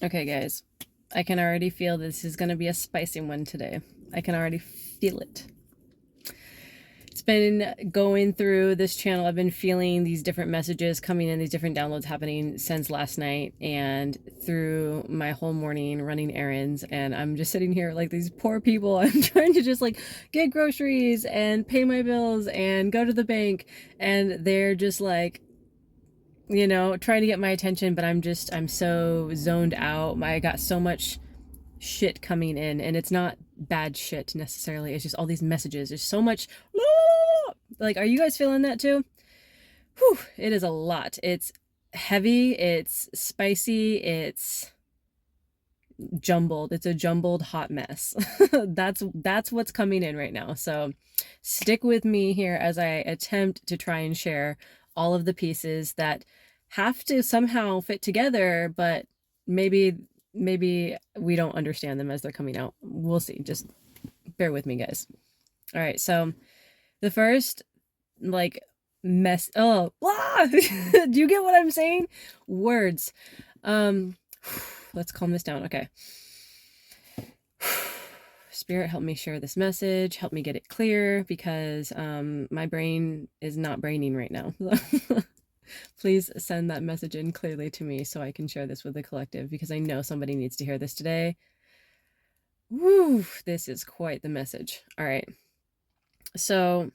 Okay, guys, I can already feel this is going to be a spicy one today. I can already feel it. It's been going through this channel. I've been feeling these different messages coming in, these different downloads happening since last night and through my whole morning running errands. And I'm just sitting here like these poor people. I'm trying to just like get groceries and pay my bills and go to the bank. And they're just like, trying to get my attention, but I'm so zoned out. I got so much shit coming in, and it's not bad shit necessarily. It's just all these messages. There's so much. Like, are you guys feeling that too? Whew, it is a lot. It's heavy, it's spicy, it's jumbled. It's a jumbled hot mess. That's what's coming in right now. So stick with me here as I attempt to try and share all of the pieces that have to somehow fit together, but maybe we don't understand them as they're coming out. We'll see. Just bear with me, guys. All right. So the first like mess do you get what I'm saying? Words. Um let's calm this down. Okay. Spirit, help me share this message, help me get it clear, because my brain is not braining right now. Please send that message in clearly to me so I can share this with the collective, because I know somebody needs to hear this today. Woo, this is quite the message. All right. So,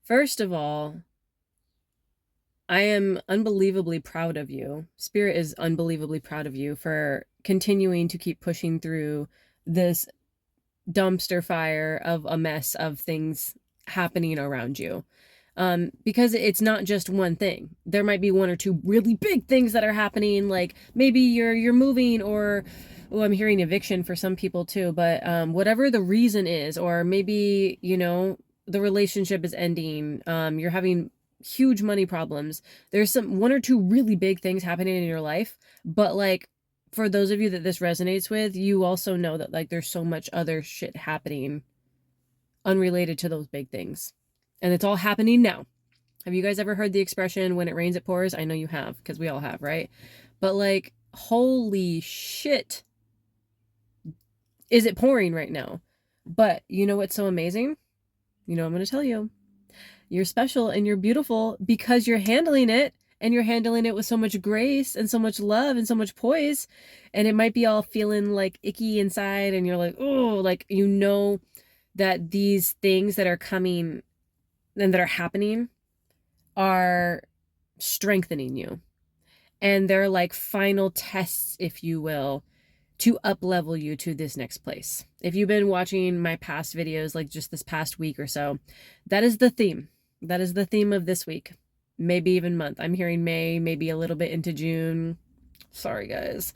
first of all, I am unbelievably proud of you. Spirit is unbelievably proud of you for continuing to keep pushing through this dumpster fire of a mess of things happening around you. Because it's not just one thing. There might be one or two really big things that are happening, like maybe you're moving, or I'm hearing eviction for some people too, but whatever the reason is, or maybe, the relationship is ending, you're having huge money problems. There's some one or two really big things happening in your life, but like for those of you that this resonates with, you also know that like there's so much other shit happening unrelated to those big things. And it's all happening now. Have you guys ever heard the expression, when it rains, it pours? I know you have, because we all have, right? But like, holy shit, is it pouring right now? But you know what's so amazing? I'm going to tell you. You're special and you're beautiful because you're handling it, and you're handling it with so much grace and so much love and so much poise. And it might be all feeling like icky inside, and you're like, oh, like, that these things that are coming and that are happening are strengthening you. And they're like final tests, if you will, to up level you to this next place. If you've been watching my past videos, like just this past week or so, that is the theme. That is the theme of this week, maybe even month. I'm hearing May, maybe a little bit into June. Sorry, guys.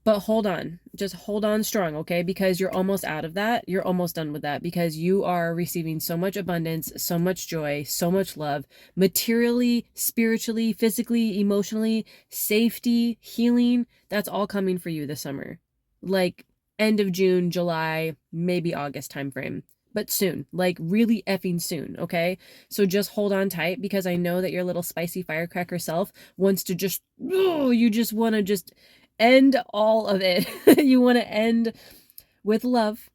But hold on, just hold on strong, okay? Because you're almost out of that. You're almost done with that, because you are receiving so much abundance, so much joy, so much love, materially, spiritually, physically, emotionally, safety, healing. That's all coming for you this summer. Like end of June, July, maybe August timeframe. But soon, like really effing soon, okay? So just hold on tight, because I know that your little spicy firecracker self wants to just, oh, you just want to just end all of it. You want to end with love.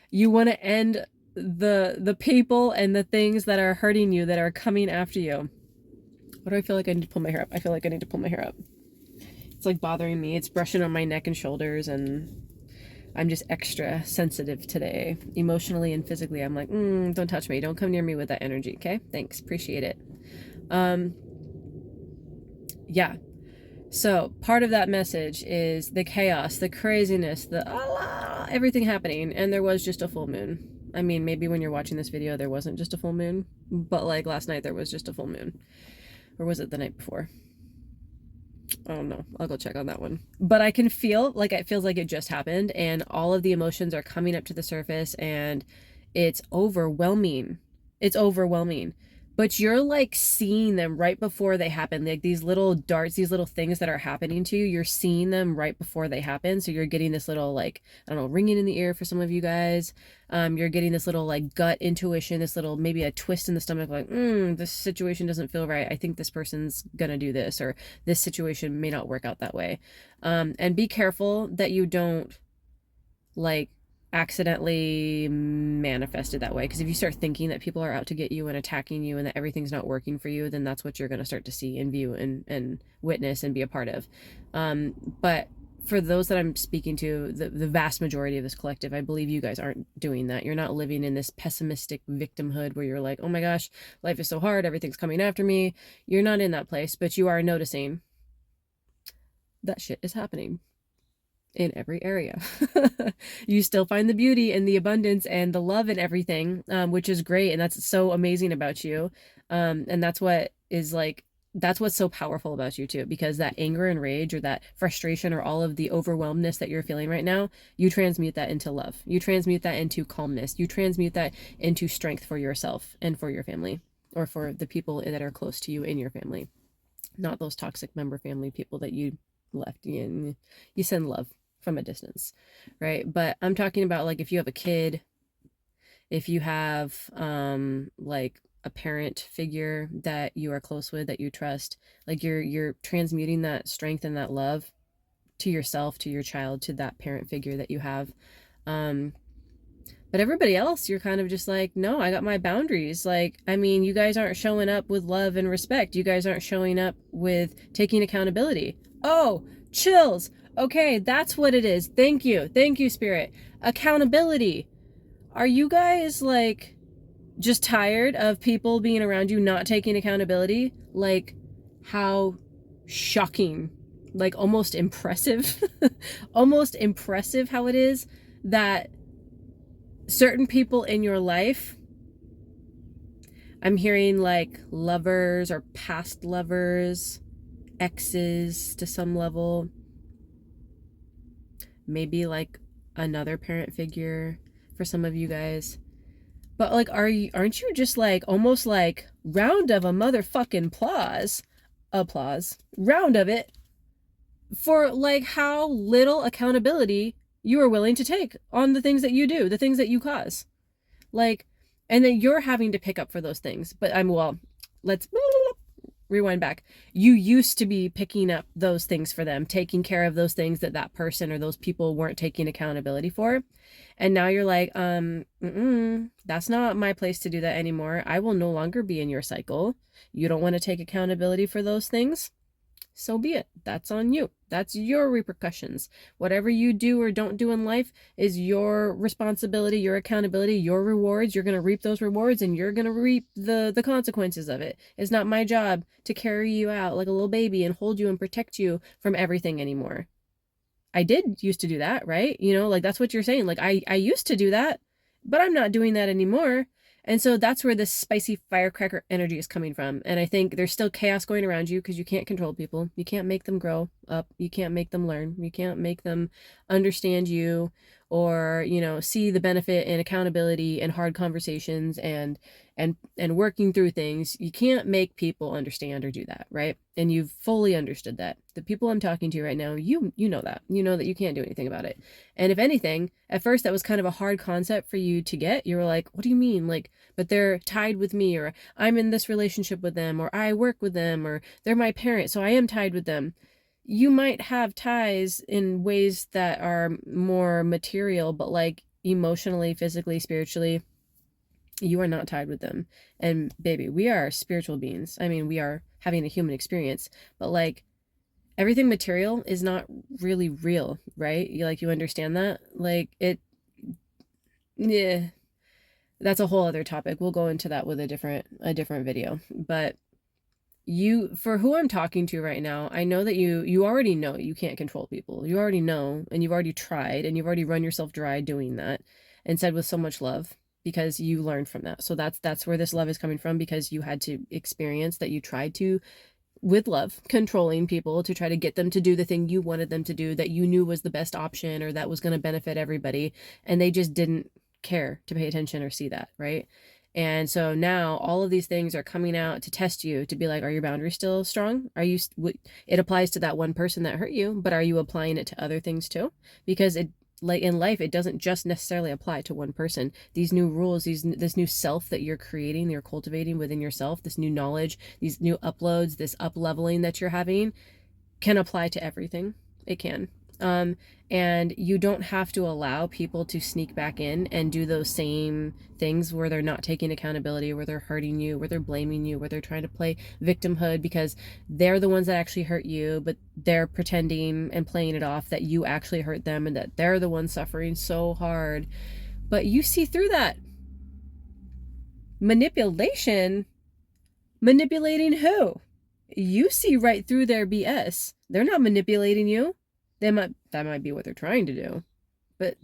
You want to end the people and the things that are hurting you, that are coming after you. What do I feel like I need to pull my hair up? I feel like I need to pull my hair up. It's like bothering me. It's brushing on my neck and shoulders, and I'm just extra sensitive today, emotionally and physically. I'm like, don't touch me. Don't come near me with that energy, okay? Thanks. Appreciate it. Yeah. So part of that message is the chaos, the craziness, the everything happening. And there was just a full moon. I mean, maybe when you're watching this video, there wasn't just a full moon, but like last night, there was just a full moon. Or was it the night before? I don't know. I'll go check on that one. But I can feel like it feels like it just happened, and all of the emotions are coming up to the surface, and it's overwhelming. It's overwhelming. but you're like seeing them right before they happen. Like these little darts, these little things that are happening to you, you're seeing them right before they happen. So you're getting this little, like, I don't know, ringing in the ear for some of you guys. You're getting this little like gut intuition, this little maybe a twist in the stomach, like, this situation doesn't feel right. I think this person's gonna do this, or this situation may not work out that way. And be careful that you don't like accidentally manifest it that way, because if you start thinking that people are out to get you and attacking you and that everything's not working for you, then that's what you're going to start to see and view and witness and be a part of. But for those that I'm speaking to, the vast majority of this collective, I believe you guys aren't doing that. You're not living in this pessimistic victimhood where you're like, oh my gosh, life is so hard, everything's coming after me. You're not in that place, but you are noticing that shit is happening in every area. You still find the beauty and the abundance and the love and everything, which is great. And that's so amazing about you. And that's what is like, that's what's so powerful about you too, because that anger and rage or that frustration or all of the overwhelmedness that you're feeling right now, you transmute that into love. You transmute that into calmness. You transmute that into strength for yourself and for your family, or for the people that are close to you in your family, not those toxic member family people that you left. You send love from a distance, right? But I'm talking about like if you have a kid, if you have like a parent figure that you are close with, that you trust, like you're transmuting that strength and that love to yourself, to your child, to that parent figure that you have. But everybody else, you're kind of just like, no, I got my boundaries. Like, I mean, you guys aren't showing up with love and respect. You guys aren't showing up with taking accountability. Oh, chills. Okay, that's what it is. Thank you. Thank you, Spirit. Accountability. Are you guys like just tired of people being around you not taking accountability? Like, how shocking, like almost impressive, almost impressive how it is that certain people in your life, I'm hearing like lovers or past lovers, exes to some level, maybe like another parent figure for some of you guys. But like, aren't you just like almost like round of a motherfucking applause, round of it, for like how little accountability you are willing to take on the things that you do, the things that you cause. Like, and then you're having to pick up for those things. But let's rewind back. You used to be picking up those things for them, taking care of those things that that person or those people weren't taking accountability for. And now you're like, that's not my place to do that anymore. I will no longer be in your cycle. You don't want to take accountability for those things? So be it. That's on you. That's your repercussions. Whatever you do or don't do in life is your responsibility, your accountability, your rewards. You're going to reap those rewards and you're going to reap the consequences of it. It's not my job to carry you out like a little baby and hold you and protect you from everything anymore. I did used to do that, right? You know, like that's what you're saying. Like I used to do that, but I'm not doing that anymore. And so that's where this spicy firecracker energy is coming from. And I think there's still chaos going around you because you can't control people. You can't make them grow up. You can't make them learn. You can't make them understand you, or, you know, see the benefit in accountability and hard conversations and working through things. You can't make people understand or do that, right? And you've fully understood that. The people I'm talking to right now, you know that. You know that you can't do anything about it. And if anything, at first that was kind of a hard concept for you to get. You were like, what do you mean? Like, but they're tied with me, or I'm in this relationship with them, or I work with them, or they're my parent, so I am tied with them. You might have ties in ways that are more material, but like emotionally, physically, spiritually, you are not tied with them. And baby, we are spiritual beings. I mean, we are having a human experience, but like everything material is not really real, right? You understand that? Like yeah, that's a whole other topic. We'll go into that with a different video. But for who I'm talking to right now, I know that you already know you can't control people. You already know, and you've already tried, and you've already run yourself dry doing that, and said with so much love, because you learned from that. So that's where this love is coming from, because you had to experience that. You tried to, with love, controlling people to try to get them to do the thing you wanted them to do, that you knew was the best option or that was going to benefit everybody, and they just didn't care to pay attention or see that, right? And so now all of these things are coming out to test you, to be like, are your boundaries still strong? Are you, it applies to that one person that hurt you, but are you applying it to other things too? Because it, like in life, it doesn't just necessarily apply to one person. These new rules, this new self that you're creating, you're cultivating within yourself, this new knowledge, these new uploads, this up leveling that you're having can apply to everything. It can. And you don't have to allow people to sneak back in and do those same things where they're not taking accountability, where they're hurting you, where they're blaming you, where they're trying to play victimhood because they're the ones that actually hurt you, but they're pretending and playing it off that you actually hurt them and that they're the ones suffering so hard. But you see through that. Manipulation? Manipulating who? You see right through their BS. They're not manipulating you. That might be what they're trying to do, but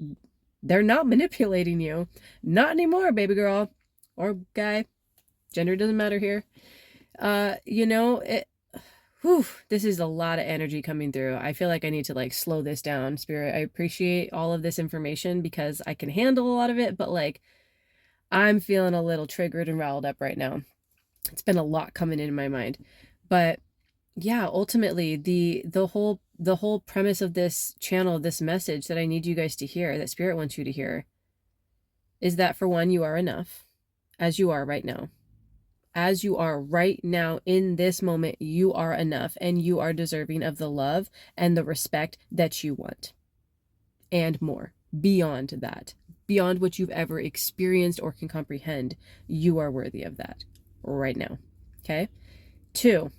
they're not manipulating you. Not anymore, baby girl or guy. Gender doesn't matter here. This is a lot of energy coming through. I feel like I need to like slow this down, Spirit. I appreciate all of this information because I can handle a lot of it, but like I'm feeling a little triggered and riled up right now. It's been a lot coming in my mind, but yeah, ultimately the whole premise of this channel, this message that I need you guys to hear, that Spirit wants you to hear, is that for one, you are enough as you are right now. As you are right now in this moment, you are enough and you are deserving of the love and the respect that you want. And more, beyond that, beyond what you've ever experienced or can comprehend, you are worthy of that right now. Okay? 2,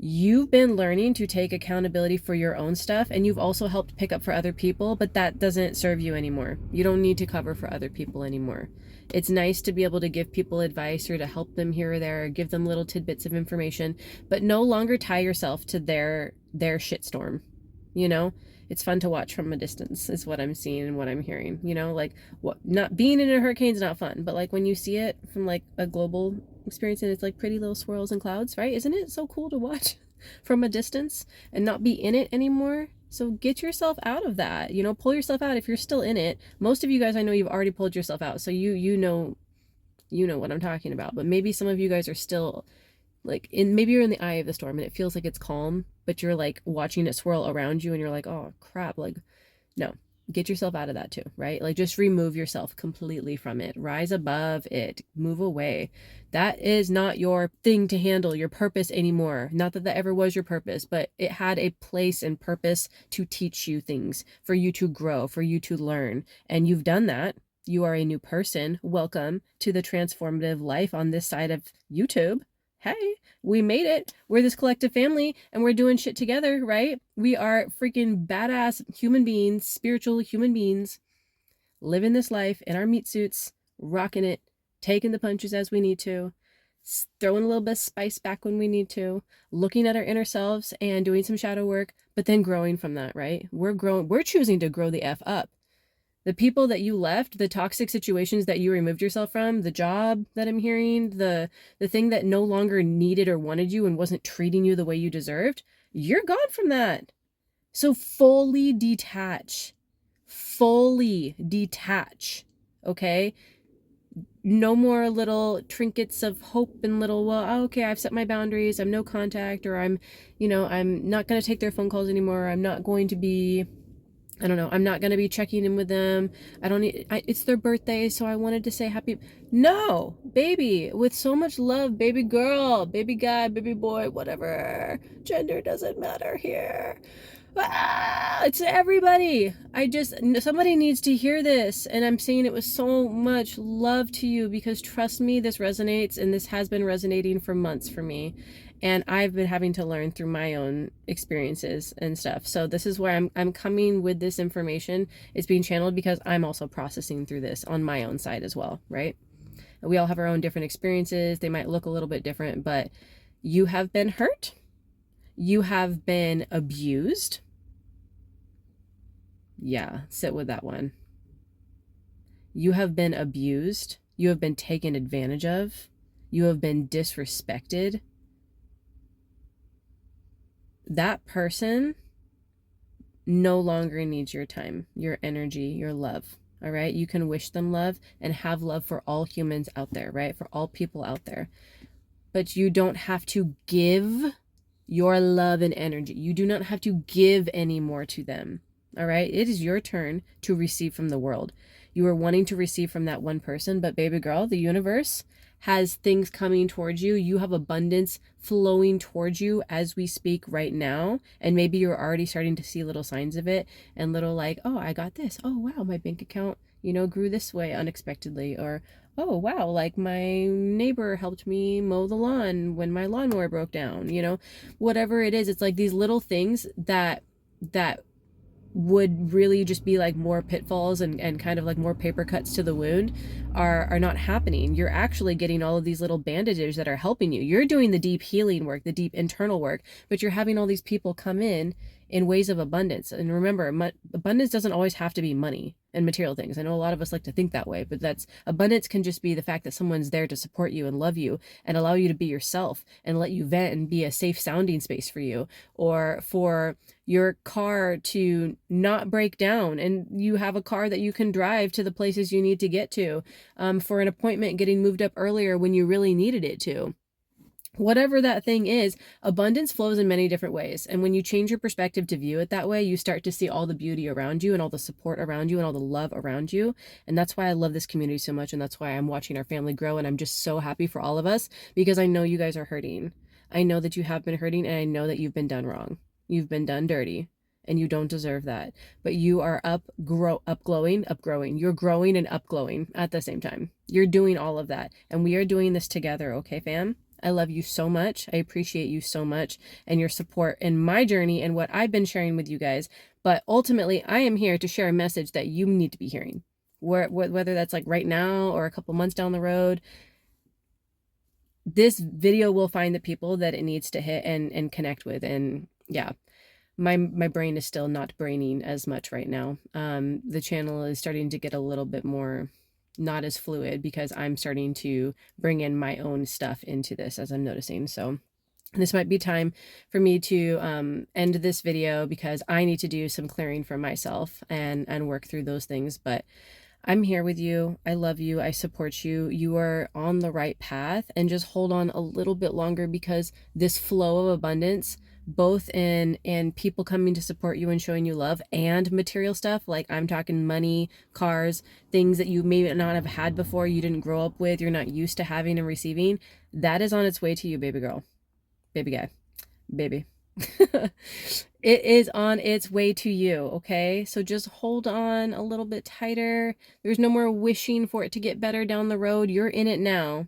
you've been learning to take accountability for your own stuff, and you've also helped pick up for other people, but that doesn't serve you anymore. You don't need to cover for other people anymore. It's nice to be able to give people advice or to help them here or there, or give them little tidbits of information, but no longer tie yourself to their shitstorm. You know, it's fun to watch from a distance is what I'm seeing and what I'm hearing. You know, like what, not being in a hurricane's not fun, but like when you see it from like a global experience and it's like pretty little swirls and clouds, right? Isn't it so cool to watch from a distance and not be in it anymore? So get yourself out of that, you know, pull yourself out if you're still in it. Most of you guys, I know you've already pulled yourself out, so you know what I'm talking about. But maybe some of you guys are still like maybe you're in the eye of the storm and it feels like it's calm, but you're like watching it swirl around you and you're like, oh crap, like no, get yourself out of that too, right? Like just remove yourself completely from it, rise above it, move away. That is not your thing to handle, your purpose anymore. Not that that ever was your purpose, but it had a place and purpose to teach you things, for you to grow, for you to learn, and you've done that. You are a new person. Welcome to the transformative life on this side of YouTube. Hey, we made it. We're this collective family and we're doing shit together, right? We are freaking badass human beings, spiritual human beings, living this life in our meat suits, rocking it, taking the punches as we need to, throwing a little bit of spice back when we need to, looking at our inner selves and doing some shadow work, but then growing from that, right? We're choosing to grow the F up. The people that you left, the toxic situations that you removed yourself from, the job that I'm hearing, the thing that no longer needed or wanted you and wasn't treating you the way you deserved, you're gone from that. So fully detach. Fully detach. Okay? No more little trinkets of hope and little, well, okay, I've set my boundaries, I'm no contact, or I'm not going to take their phone calls anymore, I'm not going to be, I don't know, I'm not going to be checking in with them. It's their birthday, so I wanted to say happy. No, baby, with so much love, baby girl, baby guy, baby boy, whatever. Gender doesn't matter here. It's everybody. Somebody needs to hear this. And I'm saying it with so much love to you because trust me, this resonates, and this has been resonating for months for me. And I've been having to learn through my own experiences and stuff. So this is where I'm coming with this information. It's being channeled because I'm also processing through this on my own side as well, right? We all have our own different experiences. They might look a little bit different, but you have been hurt. You have been abused. Yeah, sit with that one. You have been abused. You have been taken advantage of. You have been disrespected. That person no longer needs your time, your energy, your love, All right. You can wish them love and have love for all humans out there, right? For all people out there. But you don't have to give your love and energy. You do not have to give any more to them. All right. It is your turn to receive from the world. You are wanting to receive from that one person, but baby girl, the universe has things coming towards you. You have abundance flowing towards you as we speak right now. And maybe you're already starting to see little signs of it and little like, oh, I got this. Oh, wow, my bank account, grew this way unexpectedly. Or, oh, wow, like my neighbor helped me mow the lawn when my lawnmower broke down, whatever it is. It's like these little things that would really just be like more pitfalls and kind of like more paper cuts to the wound are not happening. You're actually getting all of these little bandages that are helping you. You're doing the deep healing work, the deep internal work, but you're having all these people come in ways of abundance. And remember, abundance doesn't always have to be money and material things. I know a lot of us like to think that way, but that's abundance can just be the fact that someone's there to support you and love you and allow you to be yourself and let you vent and be a safe sounding space for you, or for your car to not break down and you have a car that you can drive to the places you need to get to, for an appointment getting moved up earlier when you really needed it to. Whatever that thing is, abundance flows in many different ways. And when you change your perspective to view it that way, you start to see all the beauty around you and all the support around you and all the love around you. And that's why I love this community so much. And that's why I'm watching our family grow. And I'm just so happy for all of us, because I know you guys are hurting. I know that you have been hurting, and I know that you've been done wrong. You've been done dirty, and you don't deserve that. But you are upglowing. You're growing and upglowing at the same time. You're doing all of that. And we are doing this together, okay, fam? I love you so much. I appreciate you so much and your support in my journey and what I've been sharing with you guys. But ultimately, I am here to share a message that you need to be hearing. Whether that's like right now or a couple months down the road, this video will find the people that it needs to hit and connect with. And yeah, my brain is still not braining as much right now. The channel is starting to get a little bit more not as fluid because I'm starting to bring in my own stuff into this, as I'm noticing. So this might be time for me to end this video because I need to do some clearing for myself and work through those things. But I'm here with you. I love you. I support you. You are on the right path, and just hold on a little bit longer, because this flow of abundance, both in people coming to support you and showing you love, and material stuff, like I'm talking money, cars, things that you may not have had before, you didn't grow up with, you're not used to having and receiving, that is on its way to you, baby girl, baby guy, baby. It is on its way to you, okay? So just hold on a little bit tighter. There's no more wishing for it to get better down the road. You're in it now.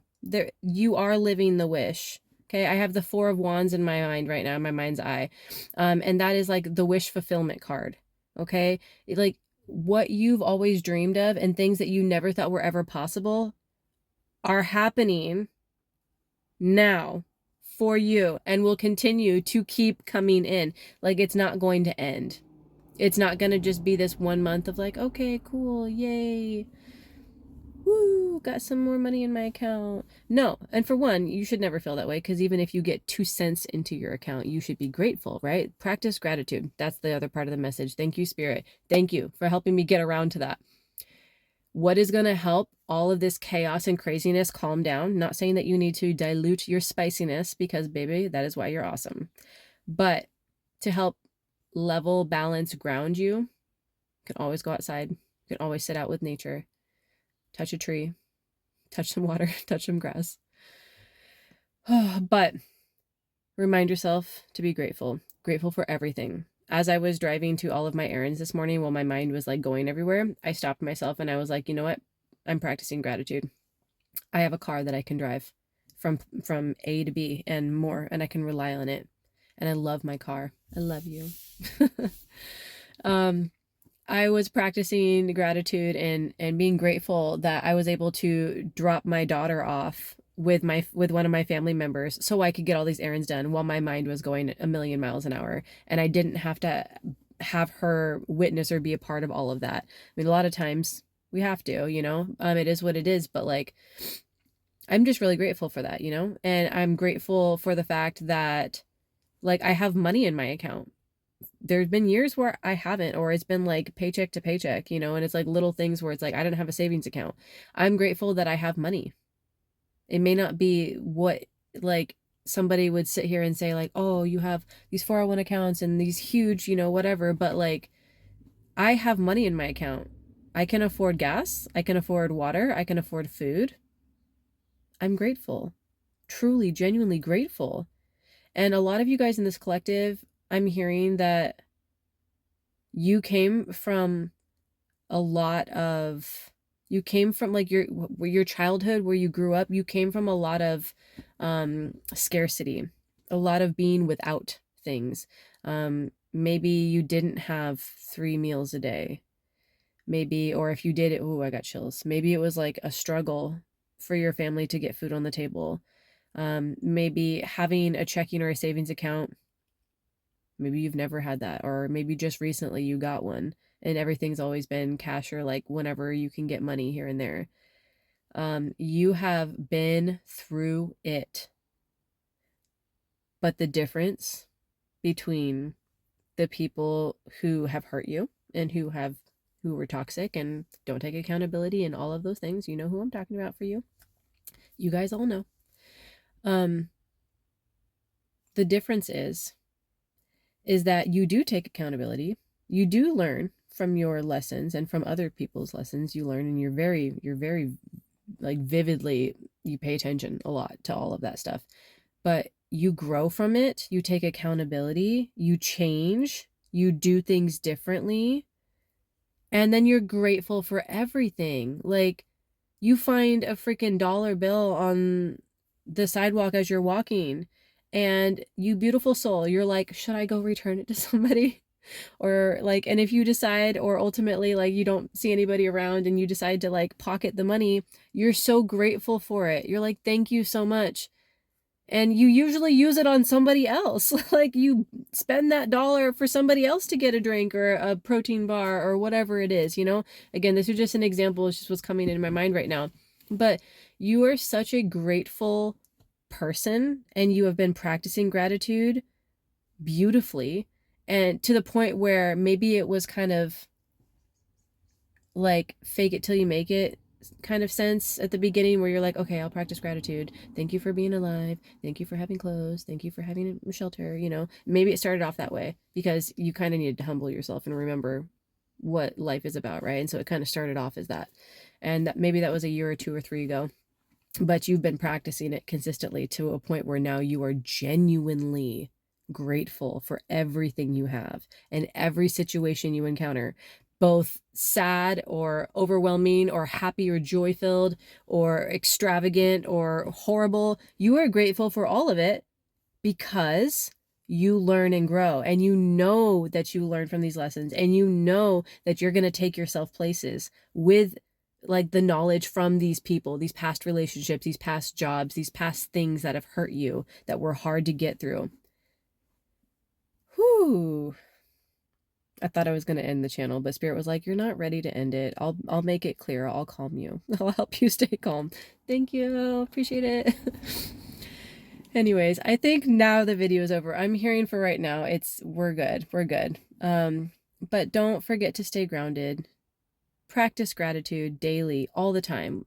You are living the wish. Okay, I have the Four of Wands in my mind right now, in my mind's eye. And that is like the wish fulfillment card. Okay, like what you've always dreamed of and things that you never thought were ever possible are happening now for you and will continue to keep coming in. Like, it's not going to end. It's not going to just be this 1 month of like, okay, cool, yay, woo, got some more money in my account. No. And for one, you should never feel that way, because even if you get 2 cents into your account, you should be grateful, right? Practice gratitude. That's the other part of the message. Thank you, Spirit. Thank you for helping me get around to that. What is going to help all of this chaos and craziness calm down? Not saying that you need to dilute your spiciness, because baby, that is why you're awesome. But to help level, balance, ground you, you can always go outside. You can always sit out with nature, touch a tree, touch some water, touch some grass. But remind yourself to be grateful. Grateful for everything. As I was driving to all of my errands this morning, while my mind was like going everywhere, I stopped myself and I was like, you know what? I'm practicing gratitude. I have a car that I can drive from A to B and more, and I can rely on it. And I love my car. I love you. I was practicing gratitude and being grateful that I was able to drop my daughter off with one of my family members so I could get all these errands done while my mind was going a million miles an hour, and I didn't have to have her witness or be a part of all of that. I mean, a lot of times we have to, it is what it is, but like, I'm just really grateful for that, and I'm grateful for the fact that like I have money in my account. there's been years where I haven't, or it's been like paycheck to paycheck, you know, and it's like little things where it's like I didn't have a savings account. I'm grateful that I have money. It may not be what, like, somebody would sit here and say like, "Oh, you have these 401 accounts and these huge, you know, whatever," but like I have money in my account. I can afford gas, I can afford water, I can afford food. I'm grateful. Truly, genuinely grateful. And a lot of you guys in this collective, I'm hearing that you came from a lot of, you came from like your childhood where you grew up, you came from a lot of scarcity, a lot of being without things. Maybe you didn't have 3 meals a day. Maybe, or if you did it, oh, I got chills. Maybe it was like a struggle for your family to get food on the table. Maybe having a checking or a savings account, maybe you've never had that, or maybe just recently you got one and everything's always been cash or like whenever you can get money here and there. You have been through it. But the difference between the people who have hurt you and who were toxic and don't take accountability and all of those things, you know who I'm talking about for you. You guys all know. Um, the difference is that you do take accountability. You do learn from your lessons and from other people's lessons. You learn and you're very like vividly, you pay attention a lot to all of that stuff. But you grow from it, you take accountability, you change, you do things differently, and then you're grateful for everything. Like, you find a freaking dollar bill on the sidewalk as you're walking, and you beautiful soul, you're like, should I go return it to somebody? Or like, and if you decide, or ultimately like you don't see anybody around and you decide to like pocket the money, you're so grateful for it. You're like, thank you so much. And you usually use it on somebody else. Like, you spend that dollar for somebody else to get a drink or a protein bar or whatever it is, you know? Again, this is just an example. It's just what's coming in my mind right now. But you are such a grateful person, and you have been practicing gratitude beautifully, and to the point where maybe it was kind of like fake it till you make it kind of sense at the beginning, where you're like, okay, I'll practice gratitude. Thank you for being alive. Thank you for having clothes. Thank you for having a shelter. You know, maybe it started off that way because you kind of needed to humble yourself and remember what life is about, right? And so it kind of started off as that. And that, maybe that was a year or 2 or 3 ago, but you've been practicing it consistently to a point where now you are genuinely grateful for everything you have and every situation you encounter, both sad or overwhelming or happy or joy filled or extravagant or horrible. You are grateful for all of it because you learn and grow, and you know that you learn from these lessons, and you know that you're going to take yourself places with like the knowledge from these people, these past relationships, these past jobs, these past things that have hurt you, that were hard to get through. Whew. I thought I was going to end the channel, but Spirit was like, you're not ready to end it. I'll make it clear. I'll calm you. I'll help you stay calm. Thank you. Appreciate it. Anyways, I think now the video is over. I'm hearing for right now, we're good. We're good. But don't forget to stay grounded. Practice gratitude daily, all the time.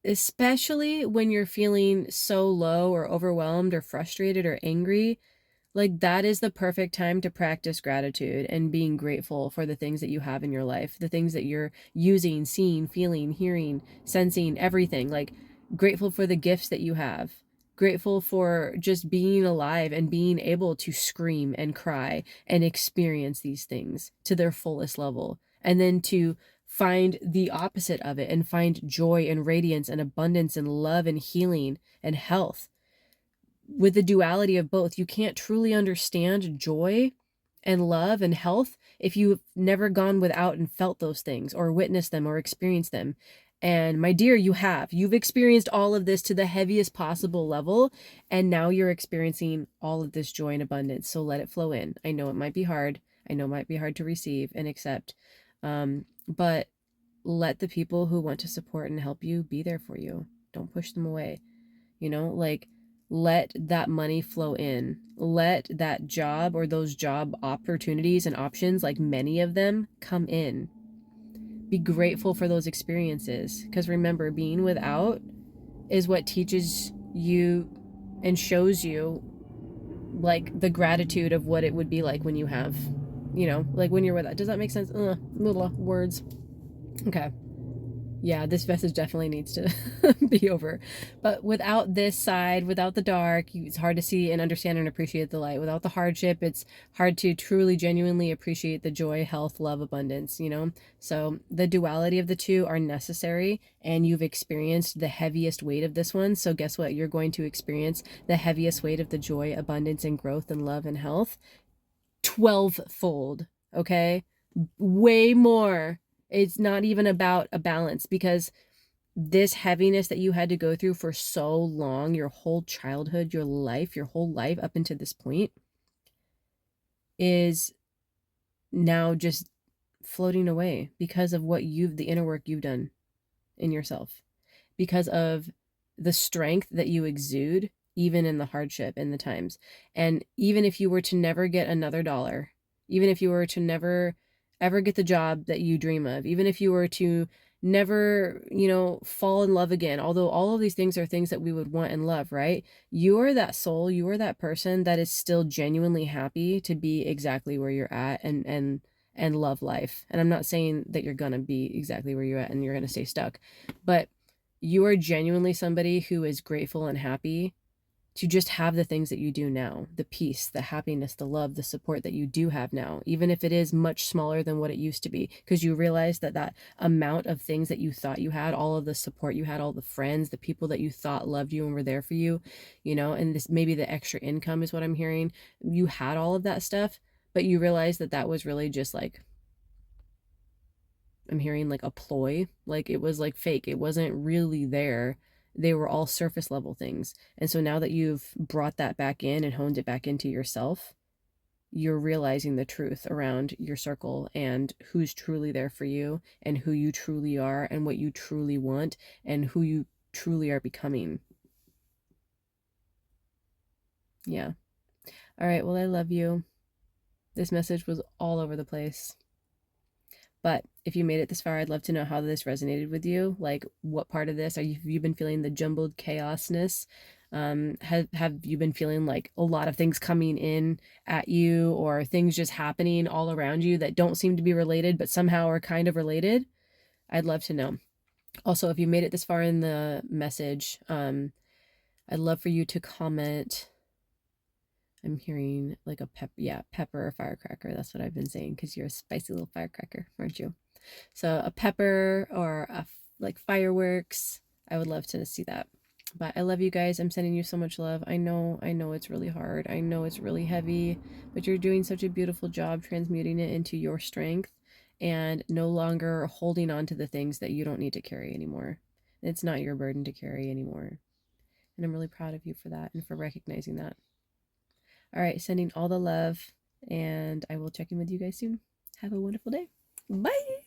Especially when you're feeling so low or overwhelmed or frustrated or angry. Like, that is the perfect time to practice gratitude and being grateful for the things that you have in your life, the things that you're using, seeing, feeling, hearing, sensing, everything. Like, grateful for the gifts that you have. Grateful for just being alive and being able to scream and cry and experience these things to their fullest level. And then to find the opposite of it and find joy and radiance and abundance and love and healing and health with the duality of both. You can't truly understand joy and love and health if you've never gone without and felt those things or witnessed them or experienced them. And my dear, you have. You've experienced all of this to the heaviest possible level, and now you're experiencing all of this joy and abundance. So let it flow in. I know it might be hard. I know it might be hard to receive and accept. But let the people who want to support and help you be there for you. Don't push them away. You know, like, Let that money flow in. Let that job or those job opportunities and options, like many of them, come in. Be grateful for those experiences. Because remember, being without is what teaches you and shows you like the gratitude of what it would be like when you have, like when you're without. Does that make sense? Little words. Okay. Yeah, this message definitely needs to be over. But without this side, without the dark, it's hard to see and understand and appreciate the light. Without the hardship, it's hard to truly, genuinely appreciate the joy, health, love, abundance, So the duality of the two are necessary, and you've experienced the heaviest weight of this one. So guess what? You're going to experience the heaviest weight of the joy, abundance, and growth, and love and health 12-fold. Okay? Way more. It's not even about a balance, because this heaviness that you had to go through for so long, your whole childhood, your whole life up until this point, is now just floating away because of the inner work you've done in yourself, because of the strength that you exude, even in the hardship and the times. And even if you were to never get another dollar, even if you were to never ever get the job that you dream of, even if you were to never, fall in love again, although all of these things are things that we would want and love, right? You are that soul, you are that person that is still genuinely happy to be exactly where you're at, and love life. And I'm not saying that you're gonna be exactly where you're at and you're gonna stay stuck, but you are genuinely somebody who is grateful and happy to just have the things that you do now, the peace, the happiness, the love, the support that you do have now, even if it is much smaller than what it used to be, because you realize that amount of things that you thought you had, all of the support you had, all the friends, the people that you thought loved you and were there for you, and this, maybe the extra income is what I'm hearing. You had all of that stuff, but you realize that was really just like, I'm hearing like a ploy, like it was like fake. It wasn't really there. They were all surface level things. And so now that you've brought that back in and honed it back into yourself, you're realizing the truth around your circle and who's truly there for you and who you truly are and what you truly want and who you truly are becoming. Yeah. All right. Well, I love you. This message was all over the place. But if you made it this far, I'd love to know how this resonated with you. Like, what part of this have you been feeling the jumbled chaosness? Have you been feeling like a lot of things coming in at you, or things just happening all around you that don't seem to be related, but somehow are kind of related? I'd love to know. Also, if you made it this far in the message, I'd love for you to comment. I'm hearing like a pepper or firecracker. That's what I've been saying, because you're a spicy little firecracker, aren't you? So a pepper or like fireworks. I would love to see that. But I love you guys. I'm sending you so much love. I know it's really hard. I know it's really heavy, but you're doing such a beautiful job transmuting it into your strength and no longer holding on to the things that you don't need to carry anymore. It's not your burden to carry anymore. And I'm really proud of you for that and for recognizing that. All right, sending all the love, and I will check in with you guys soon. Have a wonderful day. Bye.